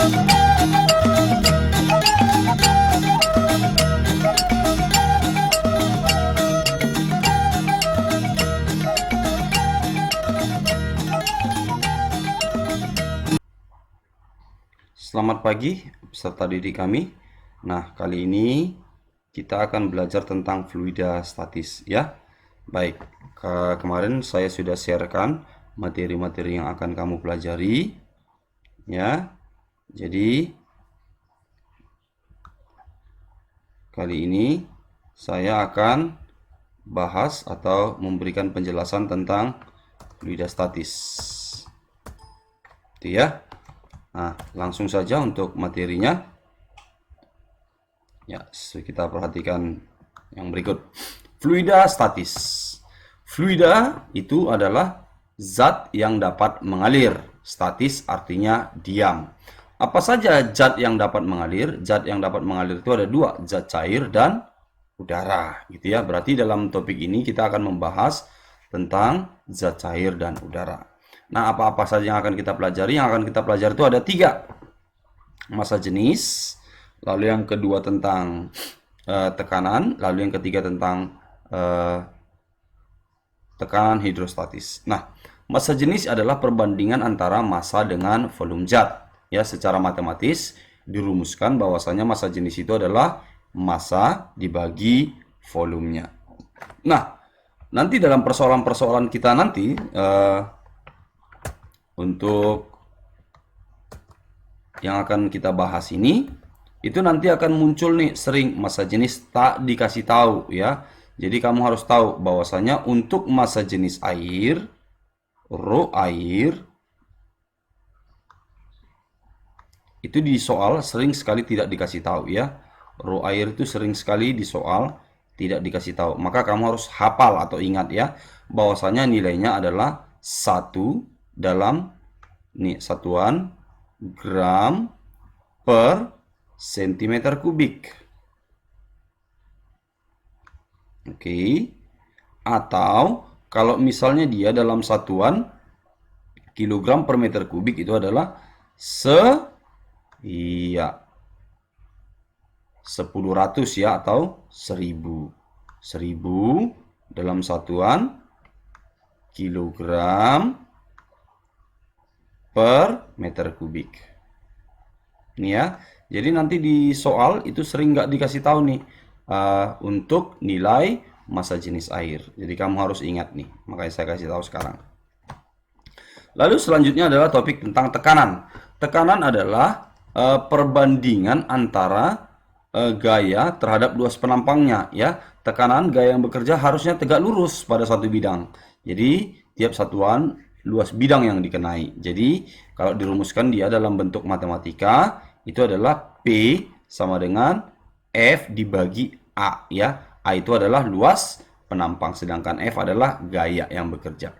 Selamat pagi peserta didik kami. Nah, kali ini kita akan belajar tentang fluida statis ya. Baik, kemarin saya sudah sharekan materi-materi yang akan kamu pelajari ya. Jadi kali ini saya akan bahas atau memberikan penjelasan tentang fluida statis. Itu ya. Nah, langsung saja untuk materinya. Ya, kita perhatikan yang berikut. Fluida statis. Fluida itu adalah zat yang dapat mengalir. Statis artinya diam. Apa saja zat yang dapat mengalir? Zat yang dapat mengalir itu ada dua, zat cair dan udara, gitu ya. Berarti dalam topik ini kita akan membahas tentang zat cair dan udara. Nah, apa-apa saja yang akan kita pelajari? Yang akan kita pelajari itu ada 3. Massa jenis, lalu yang kedua tentang tekanan, lalu yang ketiga tentang tekanan hidrostatis. Nah, massa jenis adalah perbandingan antara massa dengan volume zat. Ya, secara matematis dirumuskan bahwasanya massa jenis itu adalah massa dibagi volumenya. Nah, nanti dalam persoalan-persoalan kita nanti untuk yang akan kita bahas ini, itu nanti akan muncul nih sering massa jenis tak dikasih tahu ya. Jadi kamu harus tahu bahwasanya untuk massa jenis air, rho air, itu di soal sering sekali tidak dikasih tahu ya. Rho air itu sering sekali di soal tidak dikasih tahu. Maka kamu harus hafal atau ingat ya, bahwasanya nilainya adalah 1 dalam satuan gram per sentimeter kubik. Oke. Atau kalau misalnya dia dalam satuan kilogram per meter kubik itu adalah 1000 ya atau 1000. 1000 dalam satuan kilogram per meter kubik. Ini ya. Jadi nanti di soal itu sering nggak dikasih tahu nih untuk nilai massa jenis air. Jadi kamu harus ingat nih. Makanya saya kasih tahu sekarang. Lalu selanjutnya adalah topik tentang tekanan. Tekanan adalah perbandingan antara gaya terhadap luas penampangnya ya. Tekanan gaya yang bekerja harusnya tegak lurus pada satu bidang. Jadi tiap satuan luas bidang yang dikenai. Jadi kalau dirumuskan dia dalam bentuk matematika itu adalah P sama dengan F dibagi A ya. A itu adalah luas penampang sedangkan F adalah gaya yang bekerja.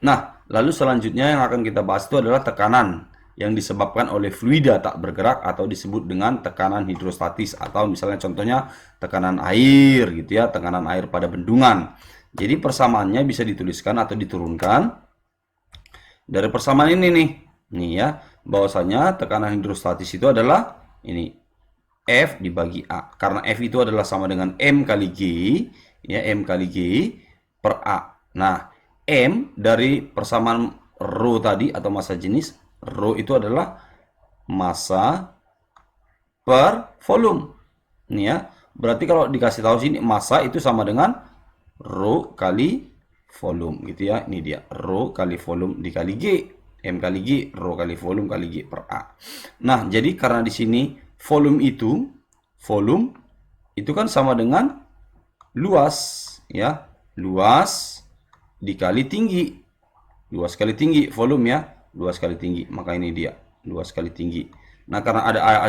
Nah, lalu selanjutnya yang akan kita bahas itu adalah tekanan yang disebabkan oleh fluida tak bergerak atau disebut dengan tekanan hidrostatis atau misalnya contohnya tekanan air gitu ya, tekanan air pada bendungan. Jadi persamaannya bisa dituliskan atau diturunkan dari persamaan ini nih ya, bahwasanya tekanan hidrostatis itu adalah ini F dibagi A, karena F itu adalah sama dengan M kali G ya, M kali G per A. Nah, M dari persamaan rho tadi atau massa jenis, rho itu adalah massa per volume nih ya. Berarti kalau dikasih tahu sini massa itu sama dengan rho kali volume gitu ya. Ini dia rho kali volume dikali G, M kali G, rho kali volume kali G per A. Nah, jadi karena di sini volume itu kan sama dengan luas ya, luas dikali tinggi. Luas kali tinggi volume ya, luas kali tinggi. Maka ini dia, luas kali tinggi. Nah, karena ada A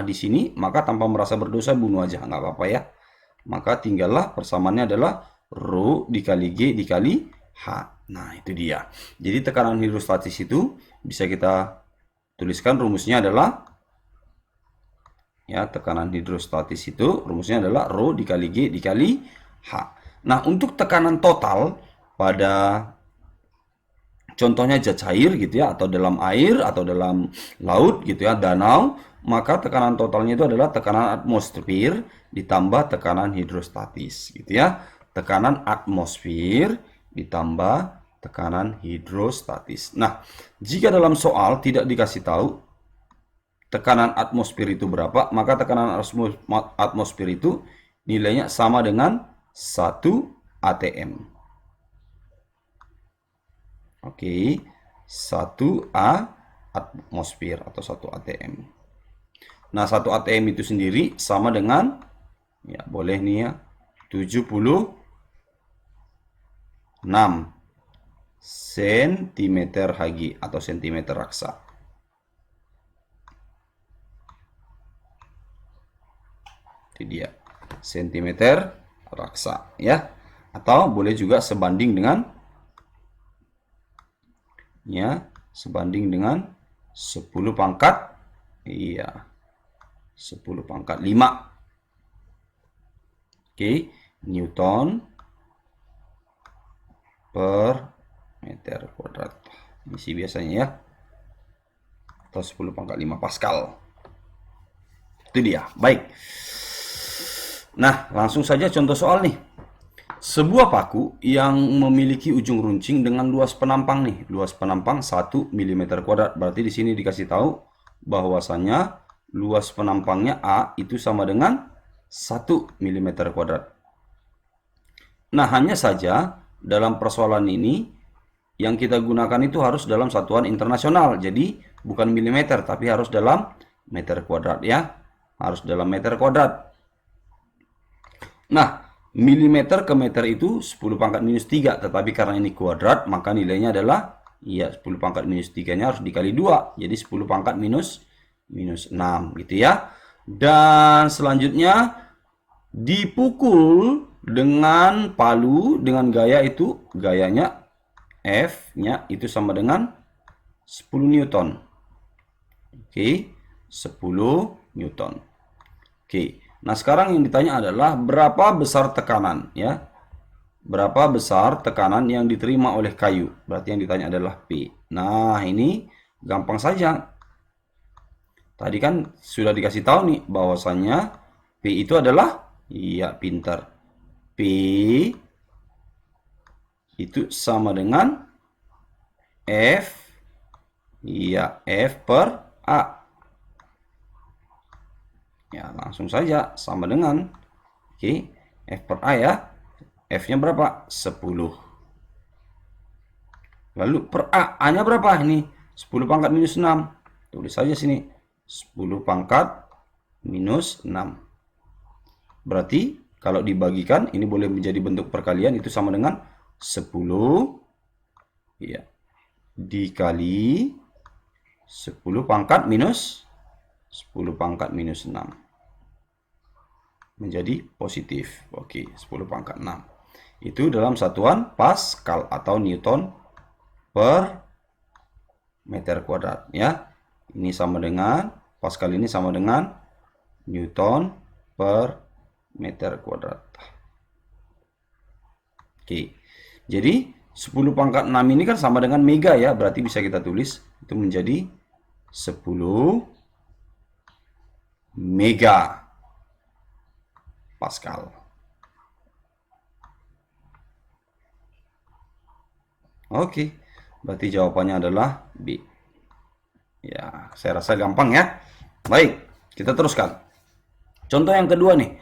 di sini, maka tanpa merasa berdosa bunuh aja, nggak apa-apa ya. Maka tinggallah persamaannya adalah rho dikali G dikali H. Nah, itu dia. Jadi tekanan hidrostatis itu bisa kita tuliskan rumusnya adalah ya, tekanan hidrostatis itu rumusnya adalah rho dikali G dikali H. Nah, untuk tekanan total pada contohnya zat cair gitu ya, atau dalam air atau dalam laut gitu ya, danau, maka tekanan totalnya itu adalah tekanan atmosfer ditambah tekanan hidrostatis gitu ya. Tekanan atmosfer ditambah tekanan hidrostatis. Nah, jika dalam soal tidak dikasih tahu tekanan atmosfer itu berapa, maka tekanan atmosfer itu nilainya sama dengan 1 atm. Oke, 1 atmosfer atau 1 atm. Nah, 1 atm itu sendiri sama dengan, ya boleh nih ya, 76 cm Hg atau cm raksa. Itu dia, cm raksa ya. Atau boleh juga sebanding dengan, ya, sebanding dengan 10 pangkat, iya, 10 pangkat 5. Oke, Newton per meter kuadrat. Isi biasanya ya. Atau 10 pangkat 5 Pascal. Itu dia. Baik. Nah, langsung saja contoh soal nih. Sebuah paku yang memiliki ujung runcing dengan luas penampang nih. Luas penampang 1 mm kuadrat. Berarti di sini dikasih tahu bahwasannya luas penampangnya A itu sama dengan 1 mm kuadrat. Nah, hanya saja dalam persoalan ini yang kita gunakan itu harus dalam satuan internasional. Jadi bukan milimeter tapi harus dalam meter kuadrat ya. Harus dalam meter kuadrat. Nah, milimeter ke meter itu 10 pangkat minus 3. Tetapi karena ini kuadrat, maka nilainya adalah, ya, 10 pangkat minus 3-nya harus dikali 2. Jadi 10 pangkat minus 6 gitu ya. Dan selanjutnya dipukul dengan palu dengan gaya itu, gayanya F-nya itu sama dengan 10 Newton. Oke, 10 Newton. Oke. Nah, sekarang yang ditanya adalah berapa besar tekanan ya? Berapa besar tekanan yang diterima oleh kayu? Berarti yang ditanya adalah P. Nah, ini gampang saja. Tadi kan sudah dikasih tahu nih bahwasannya P itu adalah, iya, pintar. P itu sama dengan F, iya, F per A. Ya, langsung saja sama dengan, oke, F per A ya. F-nya berapa? 10. Lalu per A, A-nya berapa? Ini 10 pangkat minus 6. Tulis saja sini, 10 pangkat minus 6. Berarti kalau dibagikan, ini boleh menjadi bentuk perkalian, itu sama dengan 10, ya, dikali 10 pangkat minus 10 pangkat minus 6. Menjadi positif. Oke, 10 pangkat 6. Itu dalam satuan Pascal atau Newton per meter kuadrat ya. Ini sama dengan Pascal, ini sama dengan Newton per meter kuadrat. Oke. Jadi 10 pangkat 6 ini kan sama dengan mega ya, berarti bisa kita tulis itu menjadi 10 mega Pascal. Oke, berarti jawabannya adalah B. Ya, saya rasa gampang ya. Baik, kita teruskan. Contoh yang kedua nih.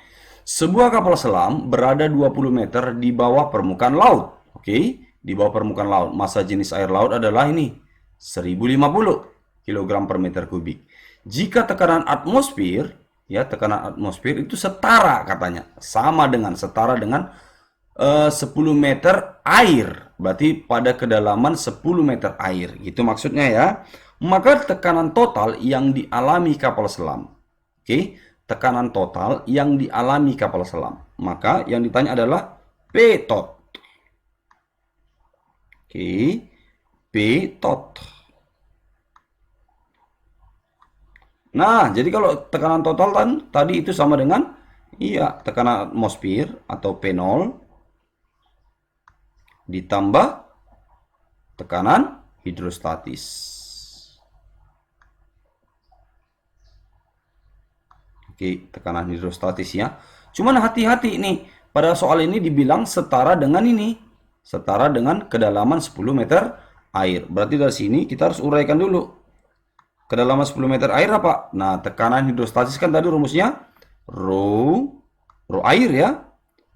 Sebuah kapal selam berada 20 meter di bawah permukaan laut. Oke, di bawah permukaan laut. Massa jenis air laut adalah ini, 1050 kg per meter kubik. Jika tekanan atmosfer, ya, tekanan atmosfer itu setara katanya, setara dengan 10 meter air. Berarti pada kedalaman 10 meter air. Gitu maksudnya ya. Maka tekanan total yang dialami kapal selam. Oke, tekanan total yang dialami kapal selam. Maka yang ditanya adalah P tot. Oke, P tot. Nah, jadi kalau tekanan total kan tadi itu sama dengan, iya, tekanan atmosfer atau P0 ditambah tekanan hidrostatis. Oke, tekanan hidrostatis ya. Cuman hati-hati nih, pada soal ini dibilang setara dengan ini. Setara dengan kedalaman 10 meter air. Berarti dari sini kita harus uraikan dulu. Kedalaman 10 meter air apa? Nah, tekanan hidrostatis kan tadi rumusnya rho air ya.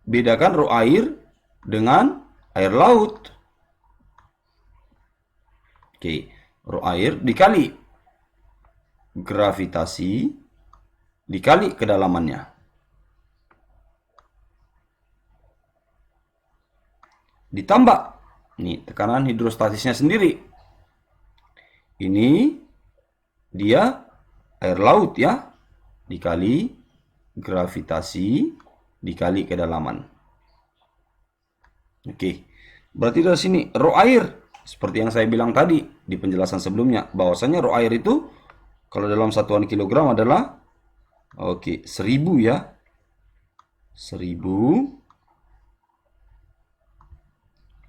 Bedakan rho air dengan air laut. Oke, rho air dikali gravitasi dikali kedalamannya. Ditambah nih tekanan hidrostatisnya sendiri. Ini dia air laut ya, dikali gravitasi dikali kedalaman. Oke, berarti dari sini rho air, seperti yang saya bilang tadi di penjelasan sebelumnya, bahwasanya rho air itu kalau dalam satuan kilogram adalah 1000 ya. 1000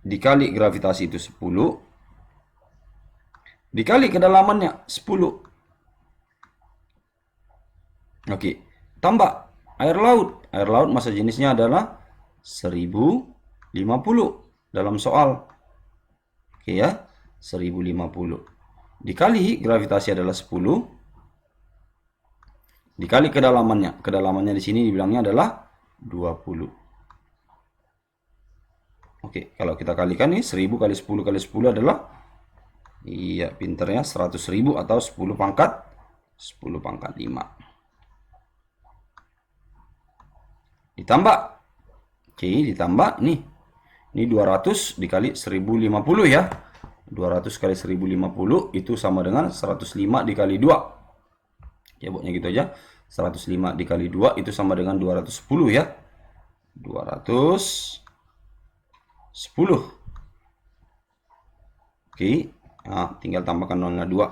dikali gravitasi itu 10 dikali kedalamannya 10. Oke, tambah air laut. Air laut massa jenisnya adalah 1050 dalam soal. Oke ya, 1050 dikali gravitasi adalah 10 dikali kedalamannya. Kedalamannya di sini dibilangnya adalah 20. Oke, kalau kita kalikan nih 1000 kali 10 kali 10 adalah, iya pinternya, 100.000 atau 10 pangkat 5. Ditambah, oke, ditambah nih. Ini 200 dikali 1050 ya. 200 kali 1050 itu sama dengan 105 dikali 2. Ya, pokoknya gitu aja. 105 dikali 2 itu sama dengan 210 ya. 210. Oke, nah, tinggal tambahkan nolnya 2.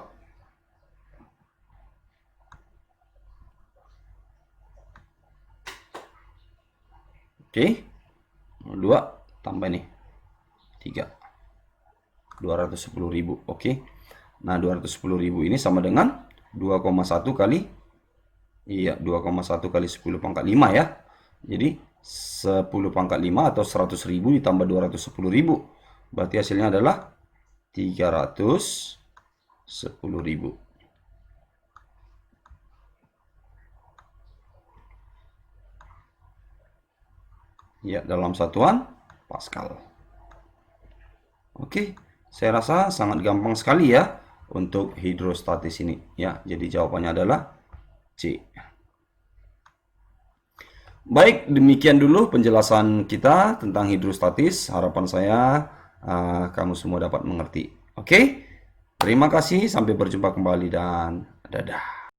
Oke, 2 tambah nih 3. 210.000. Oke. Nah, 210.000 ini sama dengan 2,1 kali, iya 2,1 kali 10 pangkat 5 ya. Jadi 10 pangkat 5 atau 100.000 ditambah 210.000. Berarti hasilnya adalah 310.000. Ya, dalam satuan Pascal. Oke, saya rasa sangat gampang sekali ya untuk hidrostatis ini ya. Jadi jawabannya adalah C. Baik, demikian dulu penjelasan kita tentang hidrostatis. Harapan saya kamu semua dapat mengerti. Oke, terima kasih. Sampai berjumpa kembali dan dadah.